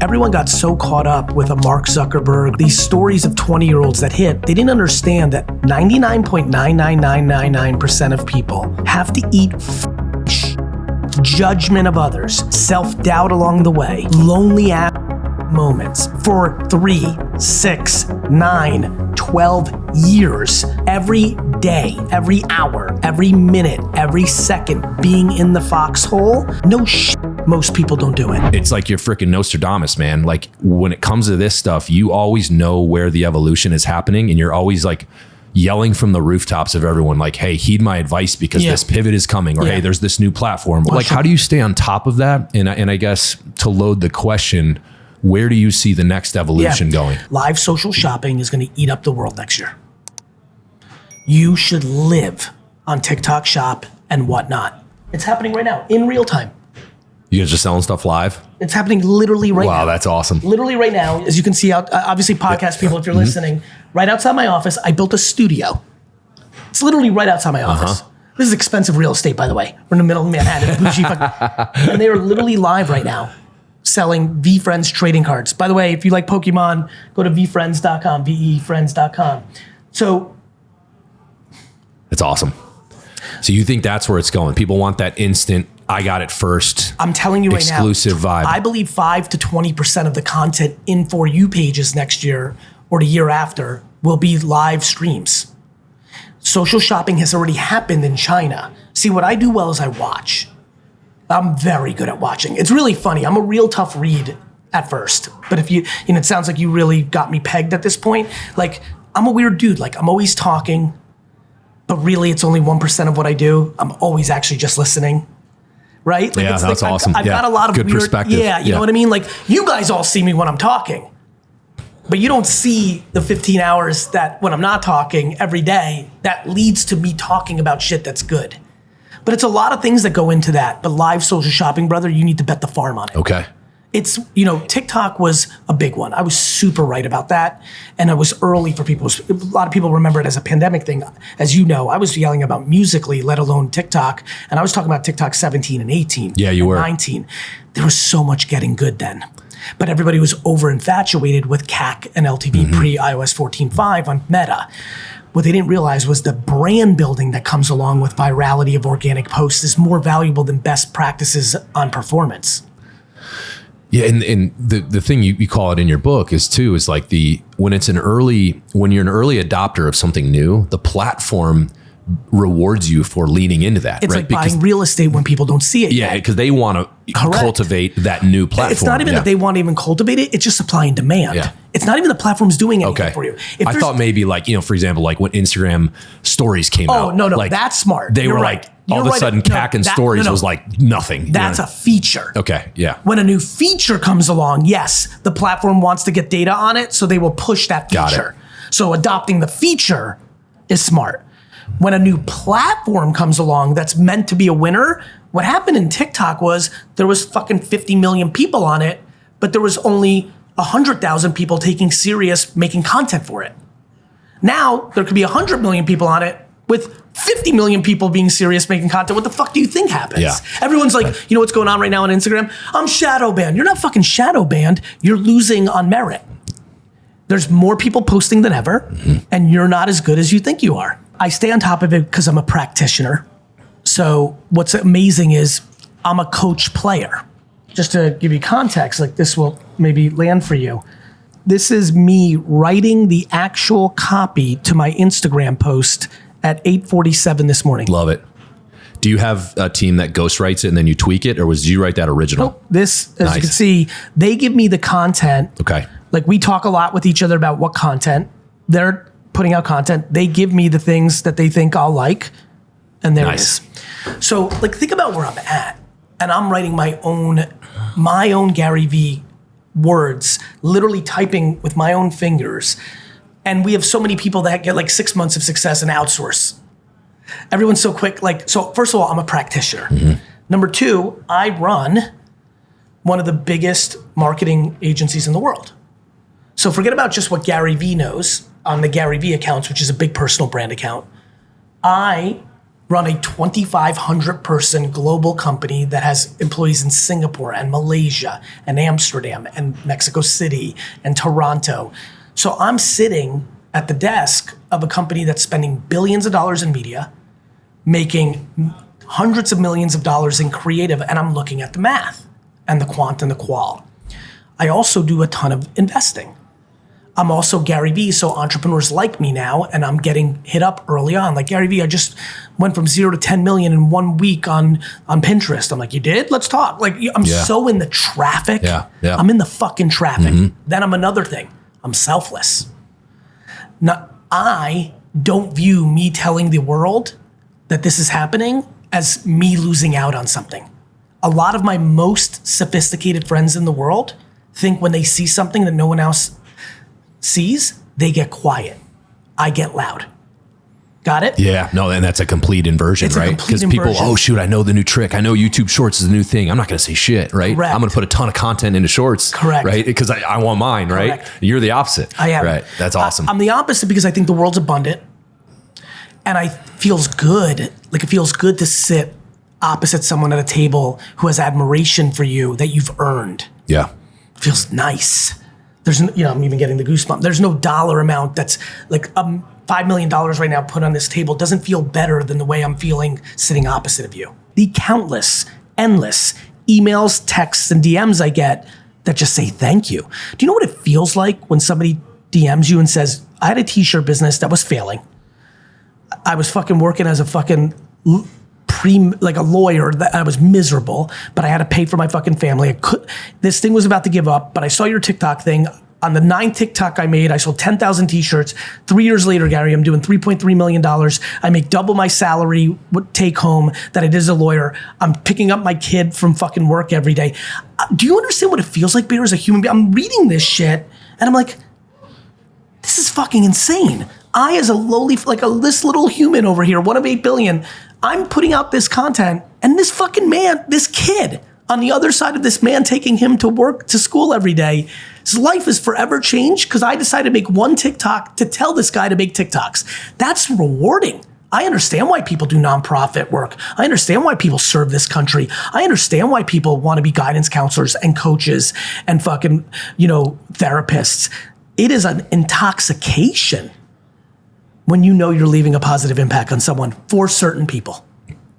Everyone got so caught up with a Mark Zuckerberg, these stories of 20-year-olds that hit, they didn't understand that 99.99999% of people have to eat judgment of others, self-doubt along the way, lonely moments for 3, 6, 9, 12 years, every day, every hour, every minute, every second being in the foxhole. No shit. Most people don't do it. It's like you're freaking Nostradamus, man. Like when it comes to this stuff, you always know where the evolution is happening, and you're always like yelling from the rooftops of everyone, like, hey, heed my advice because this pivot is coming, or hey, there's this new platform. Like, how do you stay on top of that? And I guess to load the question, where do you see the next evolution going? Live social shopping is going to eat up the world next year. You should live on TikTok Shop and whatnot. It's happening right now in real time. You guys just selling stuff live? It's happening literally right now. Wow, that's awesome. Literally right now, as you can see out, obviously podcast people, if you're listening, right outside my office, I built a studio. It's literally right outside my office. This is expensive real estate, by the way. We're in the middle of Manhattan, bougie and they are literally live right now selling VeeFriends trading cards. By the way, if you like Pokemon, go to VeeFriends.com, VeeFriends.com. So. It's awesome. So you think that's where it's going? People want that instant, I got it first. I'm telling you right now, exclusive vibe. I believe 5 to 20% of the content in For You pages next year or the year after will be live streams. Social shopping has already happened in China. See, what I do well is I watch. I'm very good at watching. It's really funny. I'm a real tough read at first, but if you know, it sounds like you really got me pegged at this point. Like, I'm a weird dude. Like, I'm always talking, but really it's only 1% of what I do. I'm always actually just listening. Right? Like, yeah, it's that's like, awesome. I've got a lot of good weird perspective. Yeah, you know what I mean? Like, you guys all see me when I'm talking, but you don't see the 15 hours that when I'm not talking every day, that leads to me talking about shit that's good. But it's a lot of things that go into that. But live social shopping, brother, you need to bet the farm on it. Okay. It's, you know, TikTok was a big one. I was super right about that. And I was early for people. A lot of people remember it as a pandemic thing. As you know, I was yelling about Musical.ly, let alone TikTok. And I was talking about TikTok 17 and 18. Yeah, you were. 19. There was so much getting good then. But everybody was over infatuated with CAC and LTV pre-iOS 14.5 on Meta. What they didn't realize was the brand building that comes along with virality of organic posts is more valuable than best practices on performance. Yeah, and the thing you call it in your book is like when you're an early adopter of something new, the platform rewards you for leaning into that. It's right? like buying real estate when people don't see it yet. Because they want to cultivate that new platform. It's not even that they want to even cultivate it, it's just supply and demand. Yeah. It's not even the platform's doing anything for you. I thought maybe like, you know, for example, like when Instagram stories came out. Oh, no, like, that's smart. They were like, all of a sudden CAC and stories was like nothing. That's a feature. Okay, yeah. When a new feature comes along, yes, the platform wants to get data on it, so they will push that feature. So adopting the feature is smart. When a new platform comes along that's meant to be a winner, what happened in TikTok was there was fucking 50 million people on it, but there was only 100,000 people taking serious making content for it. Now there could be 100 million people on it with 50 million people being serious making content. What the fuck do you think happens? Yeah. Everyone's like, you know what's going on right now on Instagram? I'm shadow banned. You're not fucking shadow banned. You're losing on merit. There's more people posting than ever, and you're not as good as you think you are. I stay on top of it because I'm a practitioner. So what's amazing is I'm a coach player. Just to give you context, like this will maybe land for you. This is me writing the actual copy to my Instagram post at 8:47 this morning. Love it. Do you have a team that ghostwrites it and then you tweak it, or did you write that original? Nope. This, as you can see, they give me the content. Okay. Like we talk a lot with each other about what content. They're putting out content. They give me the things that they think I'll like, and there it is. So like think about where I'm at. And I'm writing my own GaryVee words, literally typing with my own fingers. And we have so many people that get like 6 months of success and outsource. Everyone's so quick. Like, so first of all, I'm a practitioner. Number two, I run one of the biggest marketing agencies in the world. So forget about just what GaryVee knows on the GaryVee accounts, which is a big personal brand account. I run a 2,500 person global company that has employees in Singapore and Malaysia and Amsterdam and Mexico City and Toronto. So I'm sitting at the desk of a company that's spending billions of dollars in media, making hundreds of millions of dollars in creative, and I'm looking at the math and the quant and the qual. I also do a ton of investing. I'm also GaryVee, so entrepreneurs like me now, and I'm getting hit up early on. Like, GaryVee, I just went from 0 to 10 million in 1 week on Pinterest. I'm like, you did? Let's talk. Like, I'm so in the traffic. Yeah. I'm in the fucking traffic. Then I'm another thing. I'm selfless. Now, I don't view me telling the world that this is happening as me losing out on something. A lot of my most sophisticated friends in the world think when they see something that no one else sees, they get quiet. I get loud. Got it? Yeah, no, and that's a complete inversion, It's right? Because people, oh shoot, I know the new trick. I know YouTube Shorts is the new thing. I'm not going to say shit, right? Correct. I'm going to put a ton of content into Shorts, Correct. right? Because I want mine, right? Correct. You're the opposite. I am. Right, that's awesome. I'm the opposite because I think the world's abundant, and feels good. Like, it feels good to sit opposite someone at a table who has admiration for you that you've earned. Yeah. It feels nice. There's, I'm even getting the goosebumps. There's no dollar amount that's like $5 million right now put on this table doesn't feel better than the way I'm feeling sitting opposite of you. The countless, endless emails, texts, and DMs I get that just say thank you. Do you know what it feels like when somebody DMs you and says, I had a t-shirt business that was failing. I was fucking working as a fucking like a lawyer, that I was miserable, but I had to pay for my fucking family. This thing was about to give up, but I saw your TikTok thing. On the 9th TikTok I made, I sold 10,000 t-shirts. 3 years later, Gary, I'm doing $3.3 million. I make double my salary take home that I did as a lawyer. I'm picking up my kid from fucking work every day. Do you understand what it feels like, Bear, as a human being? I'm reading this shit and I'm like, this is fucking insane. I, as a lowly, like this little human over here, 1 of 8 billion, I'm putting out this content, and this fucking man, this kid on the other side of this man taking him to work, to school every day, his life is forever changed because I decided to make one TikTok to tell this guy to make TikToks. That's rewarding. I understand why people do nonprofit work. I understand why people serve this country. I understand why people want to be guidance counselors and coaches and fucking, therapists. It is an intoxication when you know you're leaving a positive impact on someone, for certain people.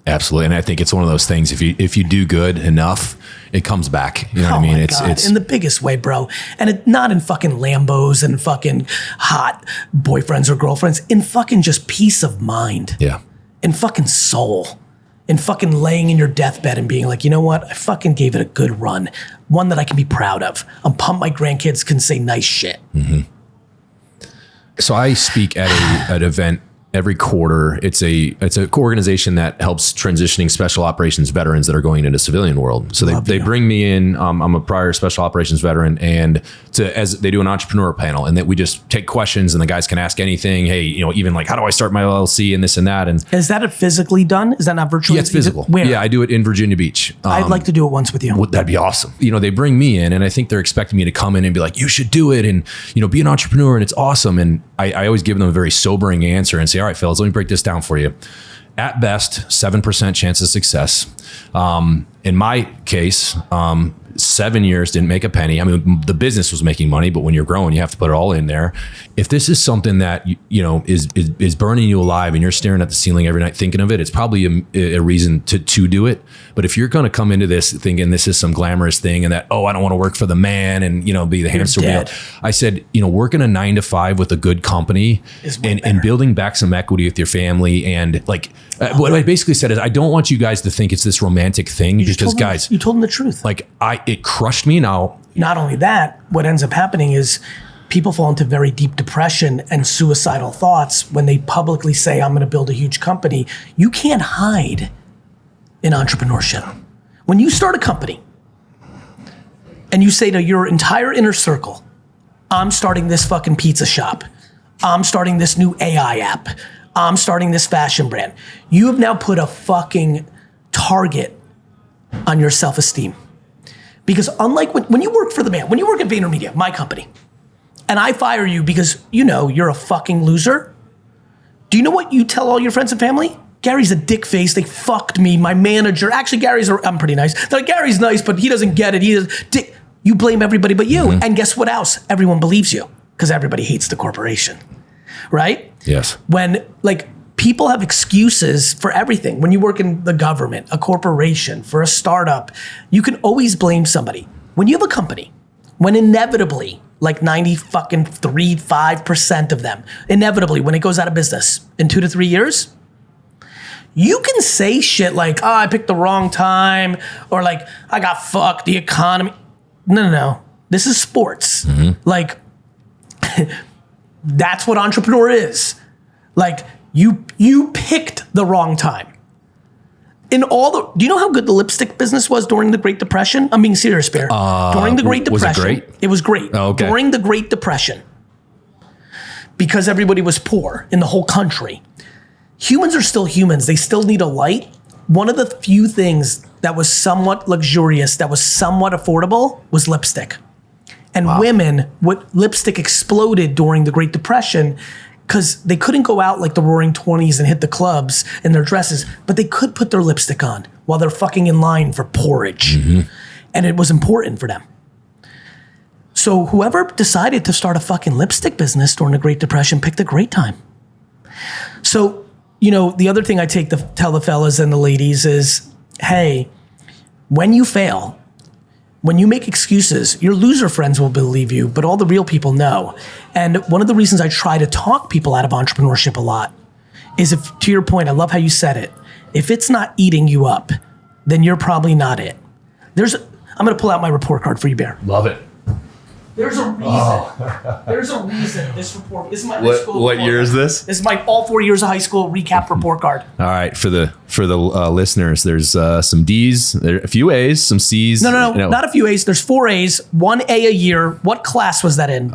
Absolutely. And I think it's one of those things, if you do good enough, it comes back. You know what I mean? It's in the biggest way, bro. And not in fucking Lambos and fucking hot boyfriends or girlfriends, in fucking just peace of mind. Yeah. In fucking soul. In fucking laying in your deathbed and being like, you know what? I fucking gave it a good run. One that I can be proud of. I'm pumped my grandkids can say nice shit. Mm-hmm. So I speak at an event every quarter. It's a organization that helps transitioning special operations veterans that are going into civilian world. So they bring me in. I'm a prior special operations veteran, and as they do an entrepreneur panel, and that we just take questions, and the guys can ask anything. Hey, even like, how do I start my LLC and this and that? And is that physically done? Is that not virtually? Yeah, it's physical. Where? Yeah, I do it in Virginia Beach. I'd like to do it once with you. That'd be awesome. They bring me in, and I think they're expecting me to come in and be like, you should do it, and be an entrepreneur, and it's awesome. And I always give them a very sobering answer and say, all right, fellas, let me break this down for you. At best, 7% chance of success. In my case, 7 years, didn't make a penny. I mean, the business was making money, but when you're growing, you have to put it all in there. If this is something that is burning you alive and you're staring at the ceiling every night thinking of it, it's probably a reason to do it. But if you're going to come into this thinking this is some glamorous thing and that, I don't want to work for the man and be the hamster wheel. I said, working a 9 to 5 with a good company and building back some equity with your family, and like what I basically said is, I don't want you guys to think it's this romantic thing, because guys, you told them the truth. Like it crushed me. Now, not only that, what ends up happening is people fall into very deep depression and suicidal thoughts when they publicly say, I'm going to build a huge company. You can't hide in entrepreneurship. When you start a company and you say to your entire inner circle, I'm starting this fucking pizza shop. I'm starting this new AI app. I'm starting this fashion brand. You have now put a fucking target on your self-esteem. Because unlike when you work for the man, when you work at VaynerMedia, my company, and I fire you because you're a fucking loser, do you know what you tell all your friends and family? Gary's a dick face. They fucked me. My manager, actually I'm pretty nice. They're like, Gary's nice, but he doesn't get it. He is dick. You blame everybody but you. And guess what else? Everyone believes you because everybody hates the corporation, right? Yes. When like people have excuses for everything. When you work in the government, a corporation, for a startup, you can always blame somebody. When you have a company, when inevitably, like 5% of them, inevitably, when it goes out of business in 2 to 3 years, you can say shit like, oh, I picked the wrong time, or like, I got fucked, the economy. No. This is sports. Like, that's what entrepreneur is. Like, you picked the wrong time. Do you know how good the lipstick business was during the Great Depression? I'm being serious, Bear. During the Great Depression. Was it great? It was great. Oh, okay. During the Great Depression, because everybody was poor in the whole country, humans are still humans. They still need a light. One of the few things that was somewhat luxurious, that was somewhat affordable, was lipstick. And women, lipstick exploded during the Great Depression because they couldn't go out like the Roaring 20s and hit the clubs in their dresses, but they could put their lipstick on while they're fucking in line for porridge. And it was important for them. So whoever decided to start a fucking lipstick business during the Great Depression picked a great time. So, you know, the other thing I tell the fellas and the ladies is, hey, when you fail, when you make excuses, your loser friends will believe you, but all the real people know. And one of the reasons I try to talk people out of entrepreneurship a lot is, if, to your point, I love how you said it, if it's not eating you up, then you're probably not it. I'm gonna pull out my report card for you, Bear. Love it. There's a reason. There's a reason this report. This is my high school. What year is this? This is my all 4 years of high school recap report card. All right, for the listeners, there's some D's, there a few A's, some C's. No, not a few A's. There's 4 A's, 1 A a year. What class was that in?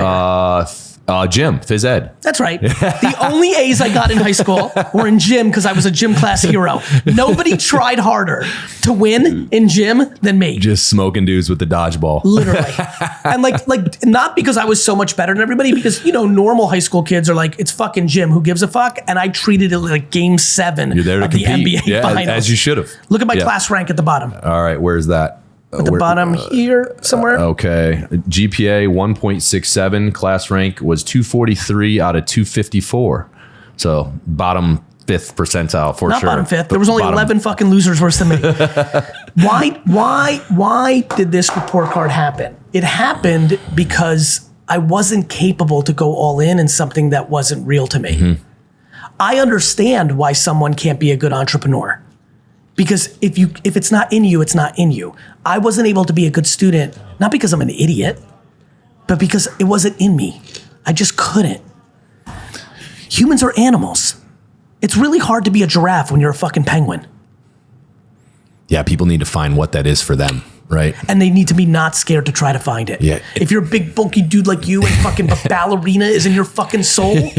Gym, phys ed. That's right. The only A's I got in high school were in gym because I was a gym class hero. Nobody tried harder to win in gym than me. Just smoking dudes with the dodgeball. Literally. And like not because I was so much better than everybody, because, you know, normal high school kids are like, it's fucking gym, who gives a fuck? And I treated it like game 7 You're there to of compete. the NBA finals. As you should have. Look at my class rank at the bottom. All right, where's that? At the bottom here somewhere. Okay. GPA 1.67. Class rank was 243 out of 254. So bottom 5th percentile for Not sure. bottom 5th. There was only 11 fucking losers worse than me. Why did this report card happen? It happened because I wasn't capable to go all in something that wasn't real to me. I understand why someone can't be a good entrepreneur. Because if it's not in you, it's not in you. I wasn't able to be a good student, not because I'm an idiot, but because it wasn't in me. I just couldn't. Humans are animals. It's really hard to be a giraffe when you're a fucking penguin. Yeah, people need to find what that is for them, right? And they need to be not scared to try to find it. Yeah. If you're a big bulky dude like you and fucking a ballerina is in your fucking soul,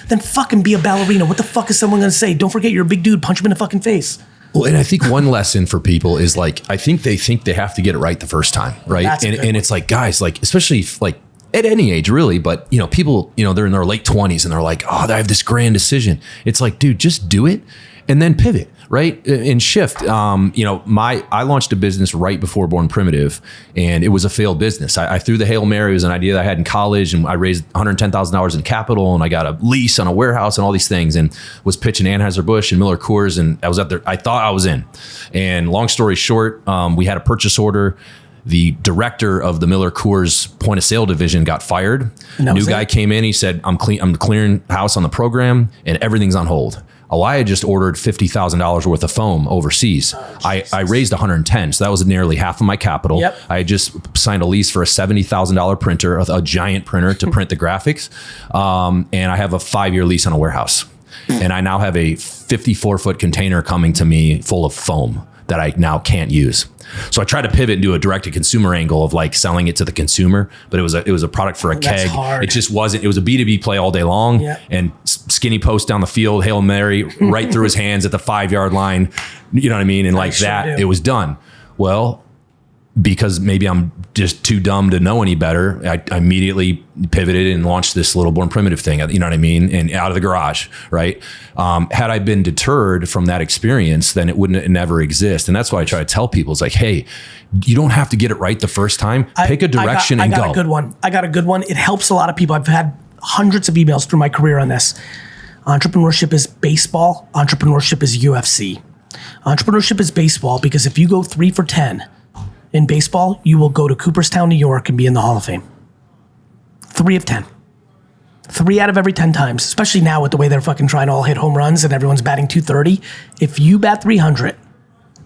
then fucking be a ballerina. What the fuck is someone gonna say? Don't forget you're a big dude, punch him in the fucking face. Well, and I think one lesson for people is like, I think they have to get it right the first time, right? And it's like, guys, like, especially like at any age really, but you know, people, you know, they're in their late 20s and they're like, oh, I have this grand decision. It's like, dude, just do it and then pivot, right? And shift. You know, I launched a business right before Born Primitive, and it was a failed business. I threw the Hail Mary. It was an idea that I had in college, and I raised $110,000 in capital, and I got a lease on a warehouse and all these things, and was pitching Anheuser-Busch and Miller Coors, and I was out there. I thought I was in. And long story short, we had a purchase order. The director of the Miller Coors point of sale division got fired. New guy came in. He said, I'm clearing house on the program, and everything's on hold. Oh, I had just ordered $50,000 worth of foam overseas. I raised 110, so that was nearly half of my capital. Yep. I had just signed a lease for a $70,000 printer, a giant printer to print the graphics, and I have a 5-year lease on a warehouse. And I now have a 54-foot container coming to me full of foam that I now can't use. So I tried to pivot and do a direct-to-consumer angle of like selling it to the consumer, but it was a product for a keg. That's hard. It just wasn't. It was a B2B play all day long, and skinny post down the field, Hail Mary right through his hands at the 5-yard line. You know what I mean? And like that, it was done. Well, because maybe I'm just too dumb to know any better, I immediately pivoted and launched this Little Born Primitive thing, you know what I mean? And out of the garage, right? Had I been deterred from that experience, then it wouldn't never exist. And that's why I try to tell people, it's like, hey, you don't have to get it right the first time. Pick a direction and go. I got a good one. It helps a lot of people. I've had hundreds of emails through my career on this. Entrepreneurship is baseball. Entrepreneurship is UFC. Entrepreneurship is baseball because if you go 3 for 10 in baseball, you will go to Cooperstown, New York and be in the Hall of Fame. 3 of 10. 3 out of every 10 times, especially now with the way they're fucking trying to all hit home runs and everyone's batting 230. If you bat 300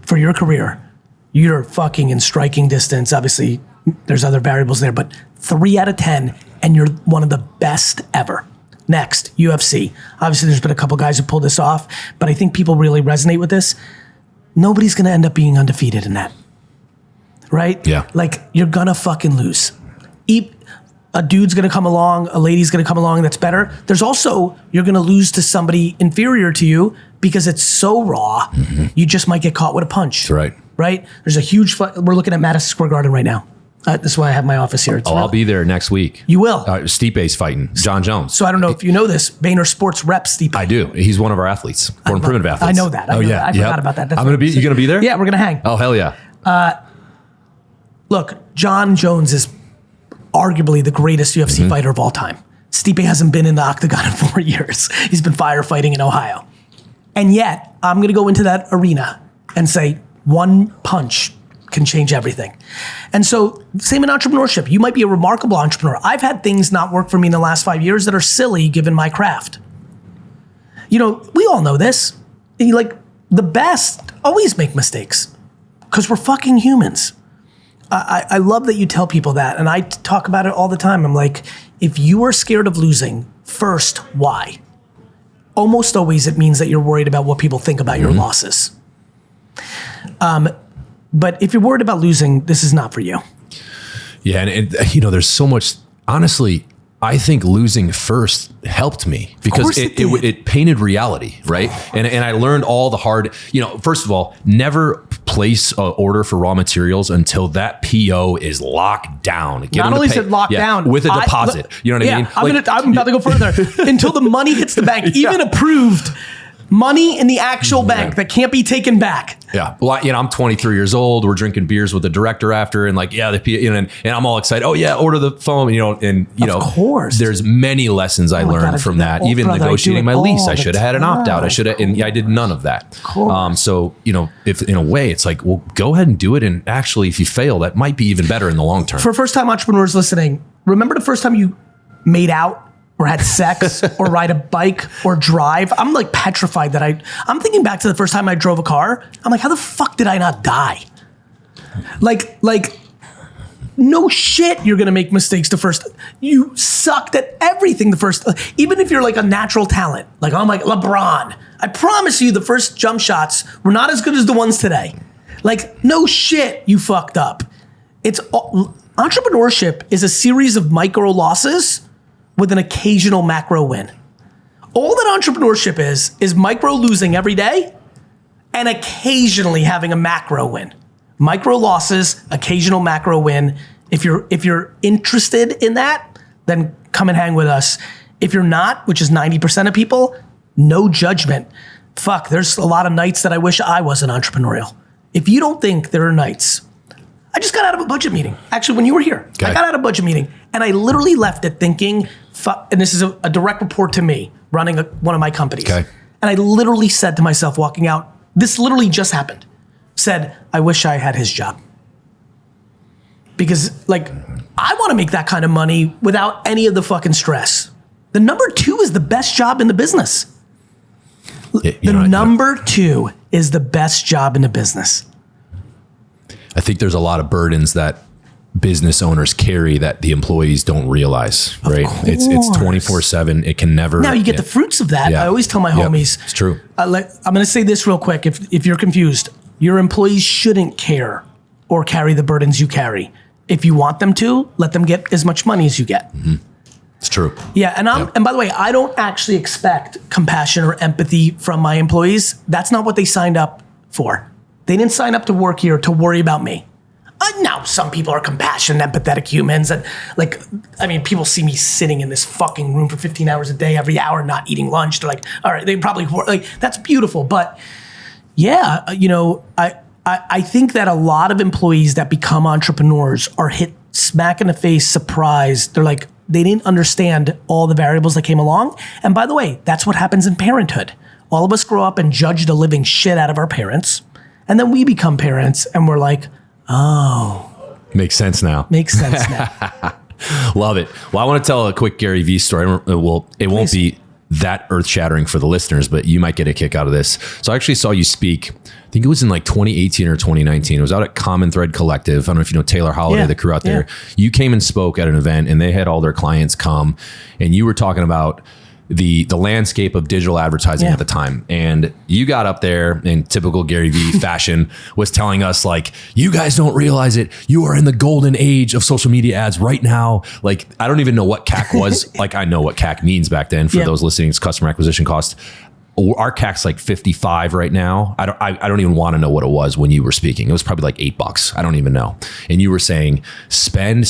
for your career, you're fucking in striking distance. Obviously, there's other variables there, but 3 out of 10 and you're one of the best ever. Next, UFC. Obviously, there's been a couple guys who pulled this off, but I think people really resonate with this. Nobody's gonna end up being undefeated in that. Right? Yeah. Like, you're gonna fucking lose. A dude's gonna come along, a lady's gonna come along that's better. There's also, you're gonna lose to somebody inferior to you because it's so raw, you just might get caught with a punch. That's right. Right? There's a huge, we're looking at Madison Square Garden right now. This is why I have my office here. I'll be there next week. You will? Stipe's fighting John Jones. So I don't know if you know this, VaynerSports rep Stipe. I do. He's one of our athletes, born primitive athletes. I know that. I forgot about that. You gonna be there? Yeah, we're gonna hang. Oh, hell yeah. Look, John Jones is arguably the greatest UFC fighter of all time. Stipe hasn't been in the octagon in 4 years. He's been firefighting in Ohio. And yet, I'm going to go into that arena and say, one punch can change everything. And so, same in entrepreneurship. You might be a remarkable entrepreneur. I've had things not work for me in the last 5 years that are silly given my craft. You know, we all know this. Like, the best always make mistakes because we're fucking humans. I love that you tell people that, and I talk about it all the time. I'm like, if you are scared of losing, first, why? Almost always it means that you're worried about what people think about your losses. But if you're worried about losing, this is not for you. Yeah, and you know, there's so much, honestly, I think losing first helped me because it painted reality, right? And I learned all the hard, you know, first of all, never place an order for raw materials until that PO is locked down. Get Not only is it locked down, with a deposit. You know what I mean? I'm about to go further. Until the money hits the bank, even approved money in the actual bank that can't be taken back. Yeah. Well, you know, I'm 23 years old. We're drinking beers with the director after, and like, yeah, and I'm all excited. Oh yeah, order the phone. You know, and you know, of course, there's many lessons I learned from that. Even negotiating my lease, I should have had an opt out. I should have, and I did none of that. So you know, if in a way, it's like, well, go ahead and do it. And actually, if you fail, that might be even better in the long term. For first time entrepreneurs listening, remember the first time you made out or had sex or ride a bike or drive? I'm like petrified that I'm thinking back to the first time I drove a car. I'm like, how the fuck did I not die? Like no shit, you're gonna make mistakes the first. You sucked at everything the first, even if you're like a natural talent, like I'm like LeBron. I promise you the first jump shots were not as good as the ones today. Like no shit, you fucked up. Entrepreneurship is a series of micro losses with an occasional macro win. All that entrepreneurship is micro losing every day and occasionally having a macro win. Micro losses, occasional macro win. If you're interested in that, then come and hang with us. If you're not, which is 90% of people, no judgment. Fuck, there's a lot of nights that I wish I wasn't entrepreneurial. If you don't think there are nights, I just got out of a budget meeting. Actually, when you were here, I got out of a budget meeting and I literally left it thinking, and this is a direct report to me running one of my companies. And I literally said to myself walking out, this literally just happened, said, I wish I had his job. Because like, I want to make that kind of money without any of the fucking stress. The number 2 is the best job in the business. Number 2 is the best job in the business. I think there's a lot of burdens that business owners carry that the employees don't realize, right? It's 24/7. It can never. Now you get the fruits of that. I always tell my homies. It's true. I'm going to say this real quick. If you're confused, your employees shouldn't care or carry the burdens you carry. If you want them to, let them get as much money as you get. It's true. Yeah, and by the way, I don't actually expect compassion or empathy from my employees. That's not what they signed up for. They didn't sign up to work here to worry about me. Now, some people are compassionate, empathetic humans. And like, I mean, people see me sitting in this fucking room for 15 hours a day, every hour, not eating lunch. They're like, all right, they probably, like, that's beautiful. But yeah, you know, I think that a lot of employees that become entrepreneurs are hit smack in the face, surprised. They're like, they didn't understand all the variables that came along. And by the way, that's what happens in parenthood. All of us grow up and judge the living shit out of our parents. And then we become parents and we're like, oh. Makes sense now. Makes sense now. Love it. Well, I want to tell a quick GaryVee story. Well, it won't be that earth-shattering for the listeners, but you might get a kick out of this. So I actually saw you speak, I think it was in like 2018 or 2019. It was out at Common Thread Collective. I don't know if you know Taylor Holiday, the crew out there. You came and spoke at an event and they had all their clients come and you were talking about the landscape of digital advertising at the time. And you got up there in typical GaryVee fashion, was telling us like, you guys don't realize it. You are in the golden age of social media ads right now. Like, I don't even know what CAC was. Like, I know what CAC means back then for those listening, it's customer acquisition cost. Our CAC's like 55 right now. I don't even want to know what it was when you were speaking. It was probably like $8. I don't even know. And you were saying spend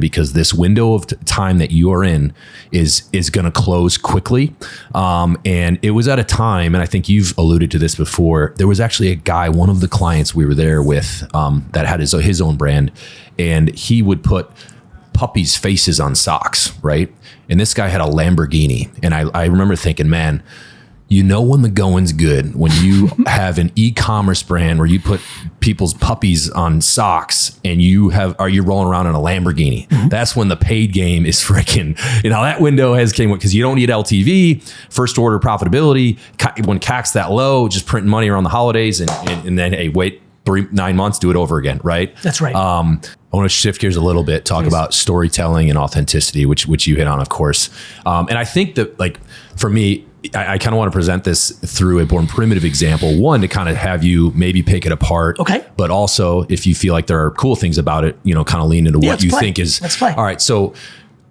because this window of time that you are in is going to close quickly. And it was at a time, and I think you've alluded to this before, there was actually a guy, one of the clients we were there with, that had his own brand, and he would put puppies' faces on socks, right? And this guy had a Lamborghini. And I remember thinking, man, you know when the going's good, when you have an e-commerce brand where you put people's puppies on socks and you're rolling around in a Lamborghini. Mm-hmm. That's when the paid game is freaking, that window came because you don't need LTV, first order profitability. When CAC's that low, just printing money around the holidays and then, hey, wait 9 months, do it over again, right? That's right. I want to shift gears a little bit, talk about storytelling and authenticity, which you hit on, of course. And I think that, like, for me, I kind of want to present this through a more primitive example. One, to kind of have you maybe pick it apart. Okay. But also, if you feel like there are cool things about it, kind of lean into what you think is. Let's play. All right. So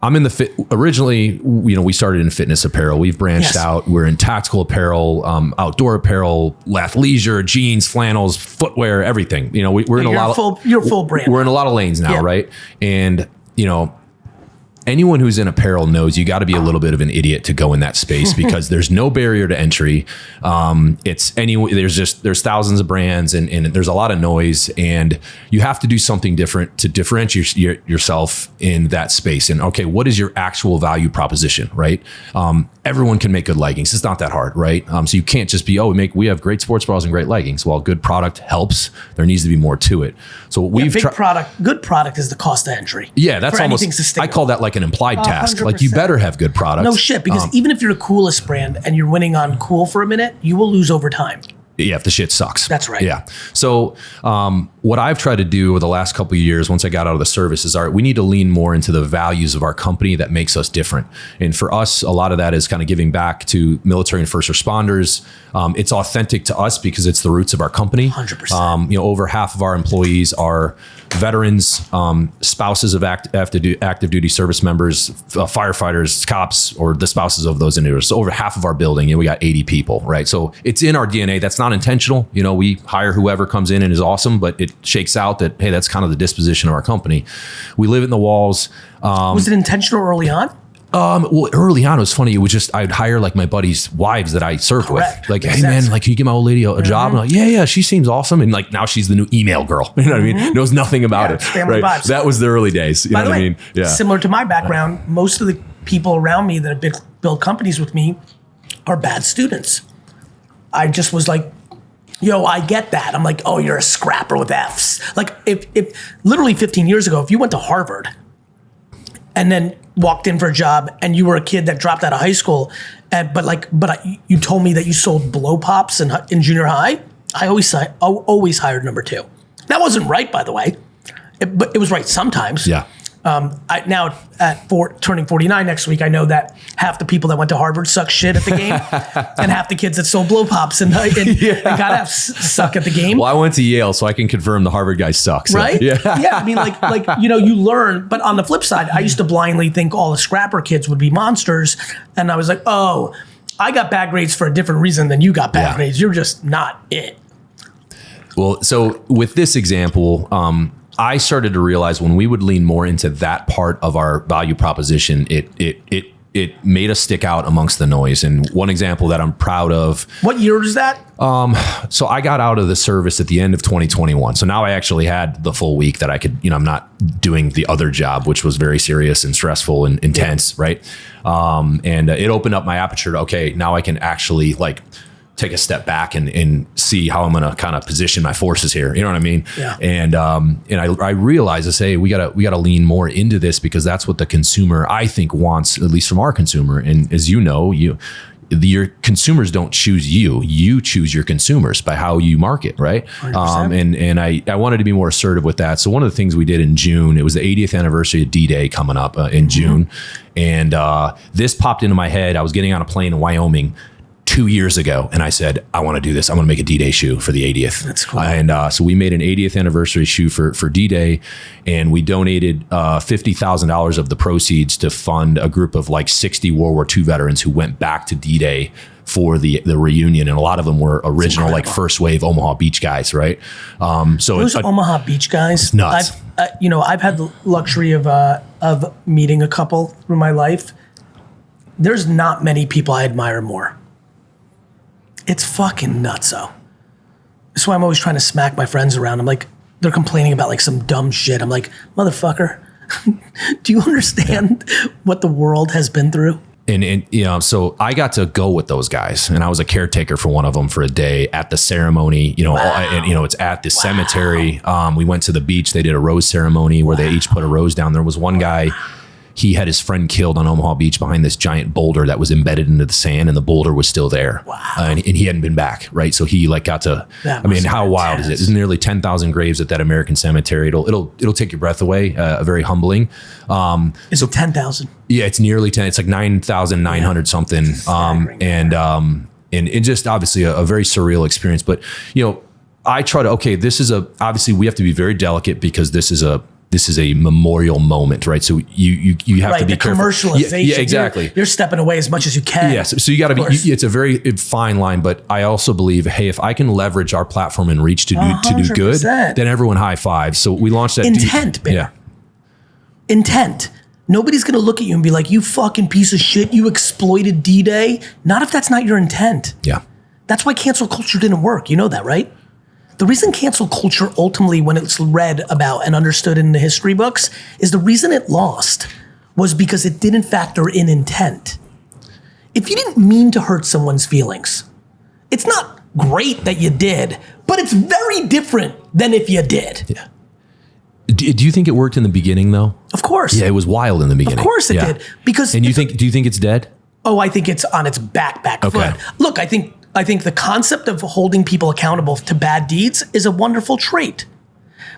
I'm in originally, we started in fitness apparel. We've branched out. We're in tactical apparel, outdoor apparel, athleisure, jeans, flannels, footwear, everything. We're in a lot of, you're full brand. We're in a lot of lanes now, right? And, anyone who's in apparel knows you got to be a little bit of an idiot to go in that space because there's no barrier to entry. There's thousands of brands and there's a lot of noise, and you have to do something different to differentiate yourself in that space. And okay, what is your actual value proposition, right? Everyone can make good leggings. It's not that hard, right? So you can't just be, we have great sports bras and great leggings. Well, good product helps. There needs to be more to it. So good product is the cost of entry. Yeah, that's almost, I call that like an implied task. 100%. Like, you better have good products. No shit, because even if you're the coolest brand and you're winning on cool for a minute, you will lose over time. Yeah, if the shit sucks. That's right. Yeah. So what I've tried to do over the last couple of years, once I got out of the service, is we need to lean more into the values of our company that makes us different. And for us, a lot of that is kind of giving back to military and first responders. It's authentic to us because it's the roots of our company. 100%. Over half of our employees are veterans, spouses of active duty service members, firefighters, cops, or the spouses of those individuals. So over half of our building, we got 80 people, right? So it's in our DNA. That's not intentional. We hire whoever comes in and is awesome, but it shakes out that, hey, that's kind of the disposition of our company. We live in the walls. Was it intentional early on? Well, early on, it was funny. It was just, I'd hire like my buddies' wives that I served with. Like, hey man, like, can you give my old lady a job? And I'm like, yeah, she seems awesome. And like, now she's the new email girl. You know what I mean? Knows nothing about it. Family vibes. That was the early days. You know what I mean? Yeah. Similar to my background, most of the people around me that have built companies with me are bad students. I just was like, I get that. I'm like, oh, you're a scrapper with Fs. Like, if literally 15 years ago, if you went to Harvard and then walked in for a job and you were a kid that dropped out of high school, but you told me that you sold blow pops in junior high, I always hired number two. That wasn't right, by the way, but it was right sometimes. Yeah. Now turning 49 next week, I know that half the people that went to Harvard suck shit at the game, and half the kids that sold blow pops and got F's suck at the game. Well, I went to Yale, so I can confirm the Harvard guy sucks. Right? Yeah. I mean, you learn. But on the flip side, I used to blindly think all the scrapper kids would be monsters, and I was like, oh, I got bad grades for a different reason than you got bad grades. You're just not it. Well, so with this example, I started to realize when we would lean more into that part of our value proposition, it made us stick out amongst the noise. And one example that I'm proud of. What year is that? So I got out of the service at the end of 2021. So now I actually had the full week that I could, I'm not doing the other job, which was very serious and stressful and intense. Yeah. Right. And it opened up my aperture to, okay, now I can actually take a step back and see how I'm going to kind of position my forces here. You know what I mean? Yeah. And I realized, I say, we gotta lean more into this, because that's what the consumer, I think, wants, at least from our consumer. And as you know, your consumers don't choose you. You choose your consumers by how you market, right? And I wanted to be more assertive with that. So one of the things we did in June, it was the 80th anniversary of D-Day coming up in June. And this popped into my head. I was getting on a plane in Wyoming 2 years ago, and I said, I want to do this. I want to make a D-Day shoe for the 80th. That's cool. And so we made an 80th anniversary shoe for D-Day, and we donated $50,000 of the proceeds to fund a group of 60 World War II veterans who went back to D-Day for the reunion, and a lot of them were original first wave Omaha Beach guys, right? So those Omaha Beach guys, nuts. I've had the luxury of meeting a couple through my life. There's not many people I admire more. It's fucking nutso. That's why I'm always trying to smack my friends around. I'm like, they're complaining about some dumb shit. I'm like, motherfucker, do you understand what the world has been through? And so I got to go with those guys, and I was a caretaker for one of them for a day at the ceremony. Wow. And it's at the cemetery. We went to the beach. They did a rose ceremony where they each put a rose down. There was one guy. He had his friend killed on Omaha Beach behind this giant boulder that was embedded into the sand, and the boulder was still there. Wow. And he hadn't been back, right? So he got to, how wild is it? There's nearly 10,000 graves at that American cemetery. It'll take your breath away, very humbling. Is it 10,000? Yeah, it's nearly 10. It's 9,900 something. And just obviously a very surreal experience. But, I try to, obviously we have to be very delicate, because this is a memorial moment, right? So you have to be careful. Commercialization. Yeah, exactly. You're stepping away as much as you can. Yes. So you got to be. It's a very fine line, but I also believe, hey, if I can leverage our platform and reach to do good, then everyone high fives. So we launched that intent. Yeah. Intent. Nobody's going to look at you and be like, "You fucking piece of shit! You exploited D-Day." Not if that's not your intent. Yeah. That's why cancel culture didn't work. You know that, right? The reason cancel culture ultimately, when it's read about and understood in the history books, is the reason it lost was because it didn't factor in intent. If you didn't mean to hurt someone's feelings, it's not great that you did, but it's very different than if you did. Yeah. Do you think it worked in the beginning, though? Of course. Yeah, it was wild in the beginning. Of course it did. Because do you think it's dead? Oh, I think it's on its back foot. Look, I think the concept of holding people accountable to bad deeds is a wonderful trait.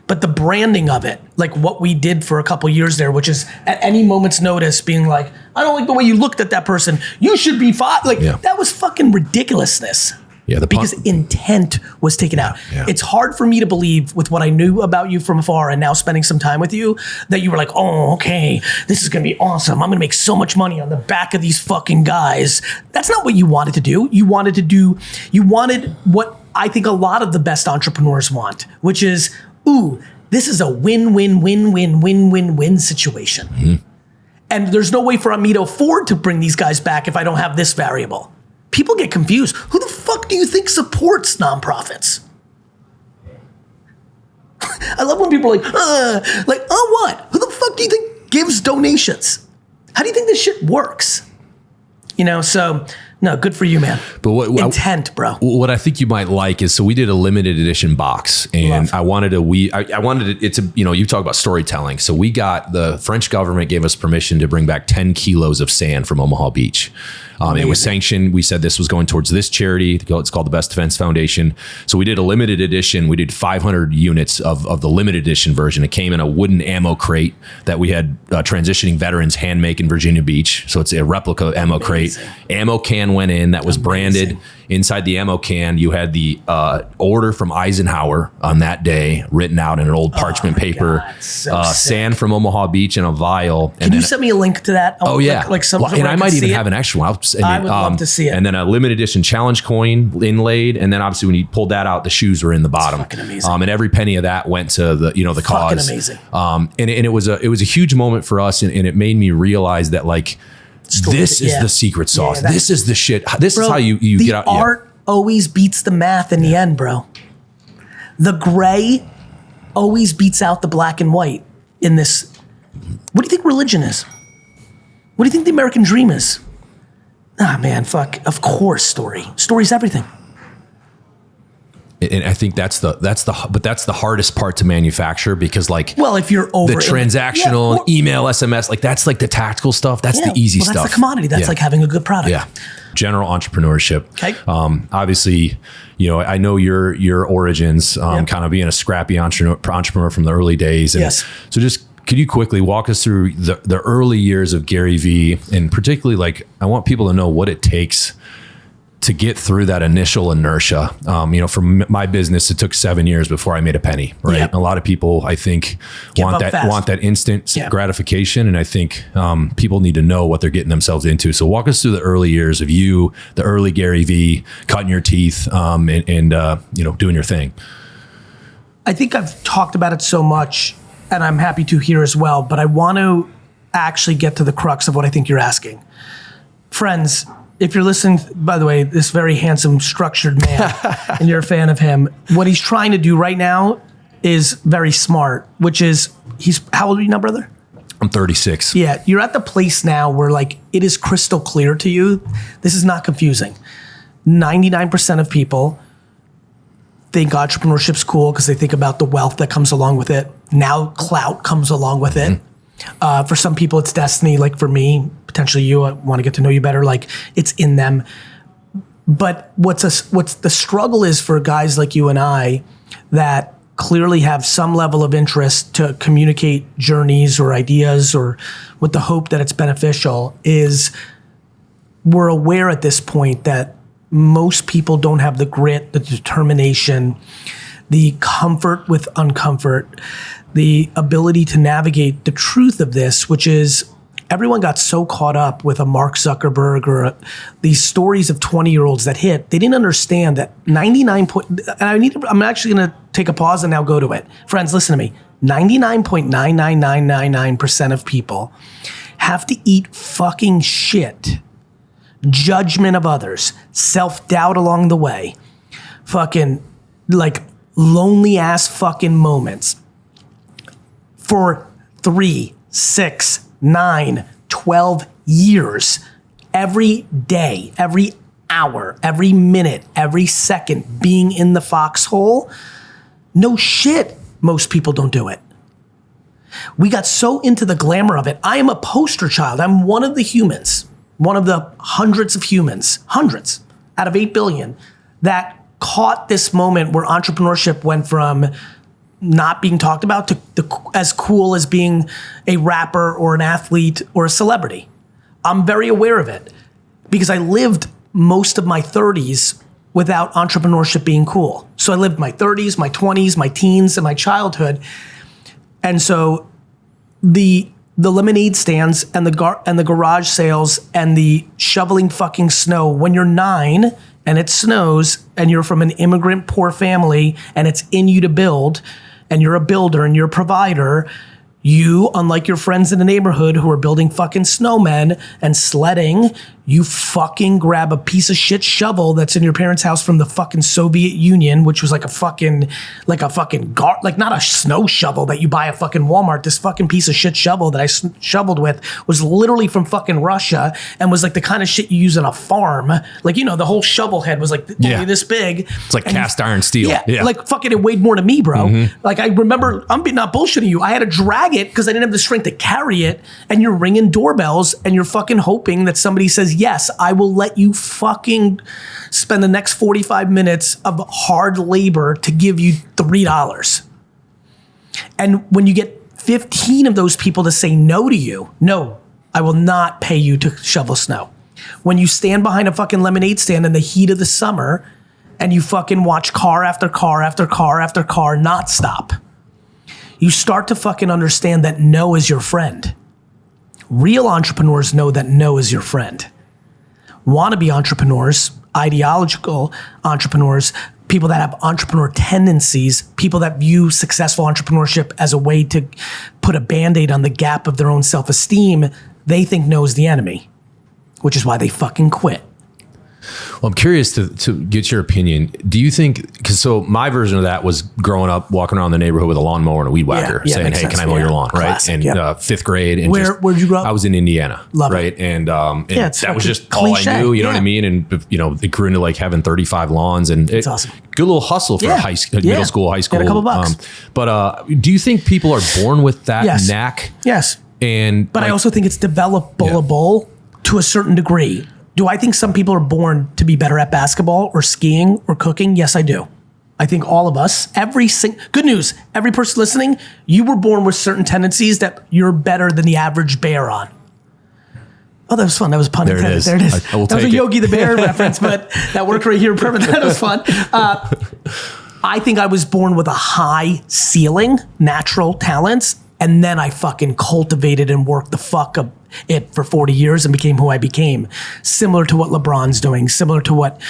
But the branding of it, like what we did for a couple years there, which is at any moment's notice being like, I don't like the way you looked at that person. You should be fired. That was fucking ridiculousness. Yeah, because intent was taken out. Yeah. It's hard for me to believe, with what I knew about you from afar and now spending some time with you, that you were like, oh, okay, this is going to be awesome. I'm going to make so much money on the back of these fucking guys. That's not what you wanted to do. You wanted what I think a lot of the best entrepreneurs want, which is, ooh, this is a win-win-win-win-win-win-win situation. Mm-hmm. And there's no way for me to afford to bring these guys back if I don't have this variable. People get confused. Who the fuck do you think supports nonprofits? I love when people are like, oh, what? Who the fuck do you think gives donations? How do you think this shit works? So no, good for you, man. But intent, bro. What I think you might like is, so we did a limited edition box, and I wanted it to, you talk about storytelling. So the French government gave us permission to bring back 10 kilos of sand from Omaha Beach. It was sanctioned. We said this was going towards this charity. It's called the Best Defense Foundation. So we did a limited edition. We did 500 units of the limited edition version. It came in a wooden ammo crate that we had transitioning veterans hand make in Virginia Beach. So it's a replica ammo crate. Ammo can went in that was branded. inside the ammo can, you had the order from Eisenhower on that day written out in an old parchment paper, God, so sand from Omaha Beach in a vial. Can you send me a link to that? Oh yeah. And I might even have an extra one. I would love to see it. And then a limited edition challenge coin inlaid. And then obviously when you pulled that out, the shoes were in the bottom. Fucking amazing. And every penny of that went to the, the cause. Fucking amazing. And it was a huge moment for us. And it made me realize that like, this is the secret sauce. This is the shit. This is how you get out. The art always beats the math in the end, bro. The gray always beats out the black and white in this. What do you think religion is? What do you think the American dream is? Ah, man, fuck. Of course, story. Story's everything. And I think that's the hardest part to manufacture because like, well, if you're over the transactional email, SMS, like that's like the tactical stuff. That's the easy stuff. That's the commodity. That's like having a good product. Yeah. General entrepreneurship. Okay. Obviously, I know your origins, kind of being a scrappy entrepreneur from the early days. And yes. So just, could you quickly walk us through the early years of GaryVee, and particularly like, I want people to know what it takes to get through that initial inertia. For my business, it took 7 years before I made a penny, right? Yep. A lot of people, I think, want that instant gratification. And I think people need to know what they're getting themselves into. So walk us through the early years of the early GaryVee, cutting your teeth, and doing your thing. I think I've talked about it so much, and I'm happy to here as well, but I want to actually get to the crux of what I think you're asking. Friends, if you're listening, by the way, this very handsome, structured man, and you're a fan of him, what he's trying to do right now is very smart, which is, how old are you now, brother? I'm 36. Yeah, you're at the place now where like, it is crystal clear to you. This is not confusing. 99% of people think entrepreneurship's cool because they think about the wealth that comes along with it. Now clout comes along with it. For some people, it's destiny. Like for me, potentially you, I want to get to know you better. Like it's in them. But what's the struggle is for guys like you and I that clearly have some level of interest to communicate journeys or ideas or with the hope that it's beneficial is we're aware at this point that most people don't have the grit, the determination, the comfort with uncomfort, the ability to navigate the truth of this, which is everyone got so caught up with a Mark Zuckerberg or these stories of 20-year-olds that hit. They didn't understand that 99 point, and I'm actually going to take a pause and now go to it. Friends, listen to me. 99.99999% of people have to eat fucking shit, judgment of others, self-doubt along the way, fucking like lonely ass fucking moments for 3, 6, 9, 12 years, every day, every hour, every minute, every second being in the foxhole. No shit, most people don't do it. We got so into the glamour of it. I am a poster child. I'm one of the humans, one of the hundreds of humans, hundreds out of 8 billion that caught this moment where entrepreneurship went from not being talked about to as cool as being a rapper or an athlete or a celebrity. I'm very aware of it because I lived most of my 30s without entrepreneurship being cool. So I lived my 30s, my 20s, my teens, and my childhood. And so the lemonade stands and the garage sales and the shoveling fucking snow when you're 9 and it snows and you're from an immigrant poor family and it's in you to build, and you're a builder and you're a provider, you, unlike your friends in the neighborhood who are building fucking snowmen and sledding, you fucking grab a piece of shit shovel that's in your parents' house from the fucking Soviet Union, which was like not a snow shovel that you buy at fucking Walmart. This fucking piece of shit shovel that I shoveled with was literally from fucking Russia and was like the kind of shit you use on a farm. Like, the whole shovel head was like only this big. It's like cast iron steel. Yeah. Like fucking it weighed more than me, bro. Mm-hmm. Like I remember, I'm not bullshitting you. I had to drag it because I didn't have the strength to carry it, and you're ringing doorbells and you're fucking hoping that somebody says, yes, I will let you fucking spend the next 45 minutes of hard labor to give you $3. And when you get 15 of those people to say no to you, no, I will not pay you to shovel snow. When you stand behind a fucking lemonade stand in the heat of the summer and you fucking watch car after car after car after car not stop, you start to fucking understand that no is your friend. Real entrepreneurs know that no is your friend. Wannabe entrepreneurs, ideological entrepreneurs, people that have entrepreneur tendencies, people that view successful entrepreneurship as a way to put a Band-Aid on the gap of their own self-esteem, they think no is the enemy, which is why they fucking quit. Well, I'm curious to get your opinion. Do you think, because so my version of that was growing up, walking around the neighborhood with a lawnmower and a weed whacker, saying, hey, can I mow your lawn? Classic, right? And fifth grade. And where'd you grow up? I was in Indiana. Love right? it. And that was just cliche. all I knew, you know what I mean? And, you know, it grew into like having 35 lawns and it's awesome. Good little hustle for middle school, high school. Got a couple bucks. But do you think people are born with that knack? Yes. But I also think it's developable to a certain degree. Do I think some people are born to be better at basketball or skiing or cooking? Yes, I do. I think all of us, good news, every person listening, you were born with certain tendencies that you're better than the average bear on. Oh, that was fun. That was pun intended. There it is. That was a Yogi the Bear reference, but that worked right here. Perfect. That was fun. I think I was born with a high ceiling, natural talents, and then I fucking cultivated and worked the fuck up it for 40 years and became who I became. Similar to what LeBron's doing, similar to what,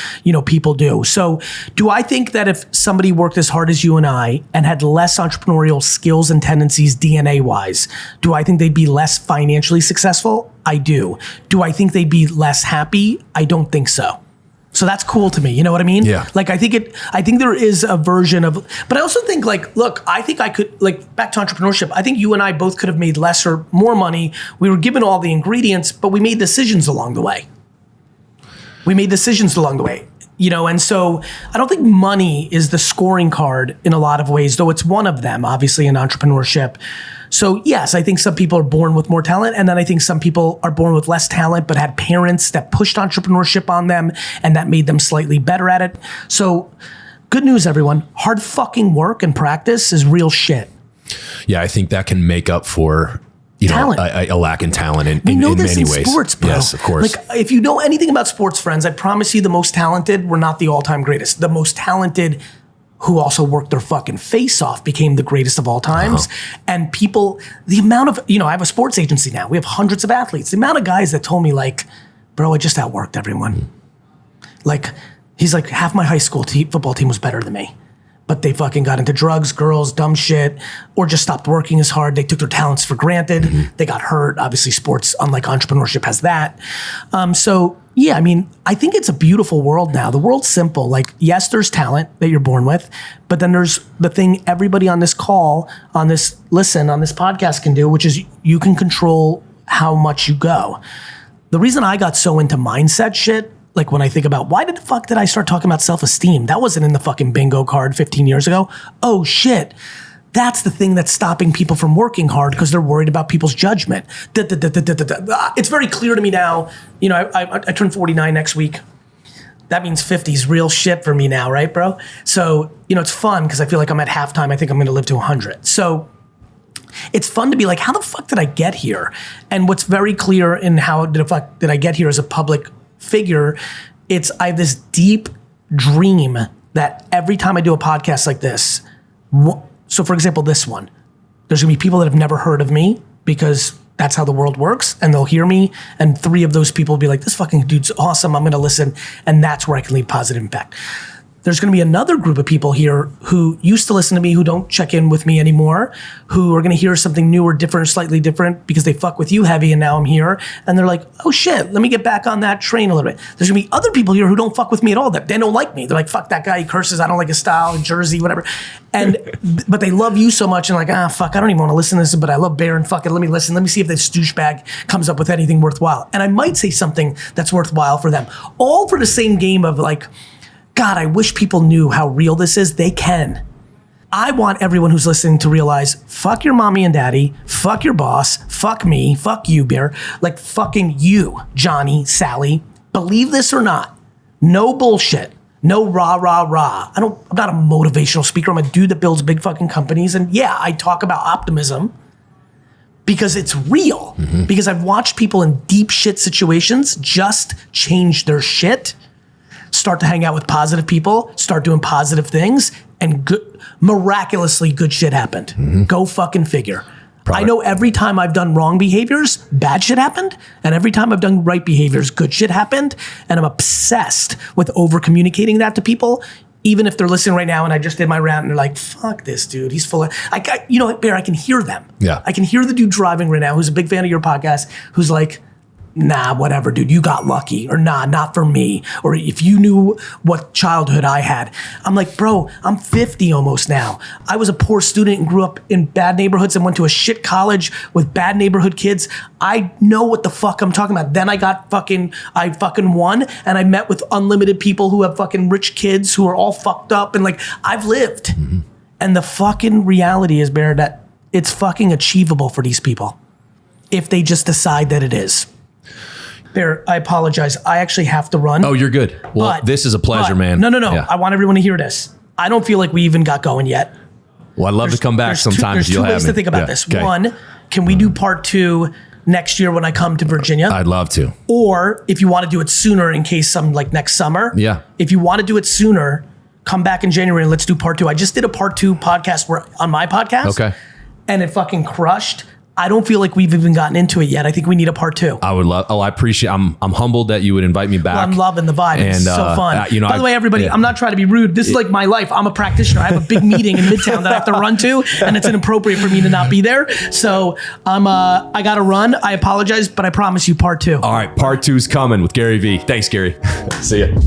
people do. So do I think that if somebody worked as hard as you and I and had less entrepreneurial skills and tendencies DNA wise, do I think they'd be less financially successful? I do. Do I think they'd be less happy? I don't think so. So that's cool to me. You know what I mean? Yeah. Like, I think there is a version of, but I also think look, I think I could, back to entrepreneurship, I think you and I both could have made less or more money. We were given all the ingredients, but we made decisions along the way. And so I don't think money is the scoring card in a lot of ways, though it's one of them, obviously, in entrepreneurship. So yes, I think some people are born with more talent, and then I think some people are born with less talent, but had parents that pushed entrepreneurship on them, and that made them slightly better at it. So good news, everyone. Hard fucking work and practice is real shit. Yeah, I think that can make up for talent. A lack in talent in we know this many in ways. Sports, bro. Yes, of course. If you know anything about sports, friends, I promise you the most talented were not the all-time greatest. The most talented who also worked their fucking face off became the greatest of all times. And people, the amount of, I have a sports agency now. We have hundreds of athletes. The amount of guys that told me bro, I just outworked everyone. He's like, half my high school football team was better than me. But they fucking got into drugs, girls, dumb shit, or just stopped working as hard. They took their talents for granted. Mm-hmm. They got hurt. Obviously, sports, unlike entrepreneurship, has that. I think it's a beautiful world now. The world's simple. Yes, there's talent that you're born with, but then there's the thing everybody on this call, on this podcast can do, which is you can control how much you go. The reason I got so into mindset shit, when I think about why the fuck did I start talking about self-esteem? That wasn't in the fucking bingo card 15 years ago. Oh shit. That's the thing that's stopping people from working hard because they're worried about people's judgment. It's very clear to me now. I turn 49 next week. That means 50 is real shit for me now, right, bro? So, it's fun because I feel like I'm at halftime. I think I'm going to live to 100. So it's fun to be how the fuck did I get here? And what's very clear in how the fuck did I get here as a public figure, I have this deep dream that every time I do a podcast like this, so for example, this one, there's gonna be people that have never heard of me because that's how the world works, and they'll hear me, and 3 of those people will be like, this fucking dude's awesome, I'm gonna listen, and that's where I can leave positive impact. There's going to be another group of people here who used to listen to me, who don't check in with me anymore, who are going to hear something new or different, slightly different, because they fuck with you heavy and now I'm here. And they're like, oh shit, let me get back on that train a little bit. There's going to be other people here who don't fuck with me at all. They don't like me. They're like, fuck that guy, he curses, I don't like his style, Jersey, whatever. But they love you so much and fuck, I don't even want to listen to this, but I love Bear and fuck it, let me listen. Let me see if this douchebag comes up with anything worthwhile. And I might say something that's worthwhile for them. All for the same game of God, I wish people knew how real this is. They can. I want everyone who's listening to realize, fuck your mommy and daddy, fuck your boss, fuck me, fuck you, Bear. Fucking you, Johnny, Sally. Believe this or not, no bullshit. No rah, rah, rah. I'm not a motivational speaker. I'm a dude that builds big fucking companies. And yeah, I talk about optimism, because it's real. Because I've watched people in deep shit situations just change their shit, start to hang out with positive people, start doing positive things, and miraculously good shit happened. Go fucking figure. I know every time I've done wrong behaviors, bad shit happened. And every time I've done right behaviors, good shit happened. And I'm obsessed with over communicating that to people, even if they're listening right now and I just did my rant and they're like, fuck this dude, he's full of, you know what, Bear, I can hear them. Yeah. I can hear the dude driving right now who's a big fan of your podcast, who's like, nah, whatever, dude, you got lucky, or nah, not for me, or if you knew what childhood I had. I'm like, bro, I'm 50 almost now. I was a poor student and grew up in bad neighborhoods and went to a shit college with bad neighborhood kids. I know what the fuck I'm talking about. Then I fucking won, and I met with unlimited people who have fucking rich kids who are all fucked up, and like, I've lived. And the fucking reality is, Bear, that it's fucking achievable for these people if they just decide that it is. Bear, I apologize. I actually have to run. Oh, you're good. Well, this is a pleasure, man. No. Yeah. I want everyone to hear this. I don't feel like we even got going yet. Well, I'd love to come back sometime if you'll have me. There's 2 ways to think about this. Okay. One, can we do part 2 next year when I come to Virginia? I'd love to. Or if you want to do it sooner in case like next summer. Yeah. If you want to do it sooner, come back in January and let's do part 2. I just did a part 2 podcast on my podcast. Okay. And it fucking crushed. I don't feel like we've even gotten into it yet. I think we need a part 2. I would love. Oh, I appreciate. I'm humbled that you would invite me back. Well, I'm loving the vibe. It's so fun. By the way, everybody, I'm not trying to be rude. This is like my life. I'm a practitioner. I have a big meeting in Midtown that I have to run to, and it's inappropriate for me to not be there. So I got to run. I apologize, but I promise you part 2. All right, part 2's coming with GaryVee. Thanks, Gary. See ya.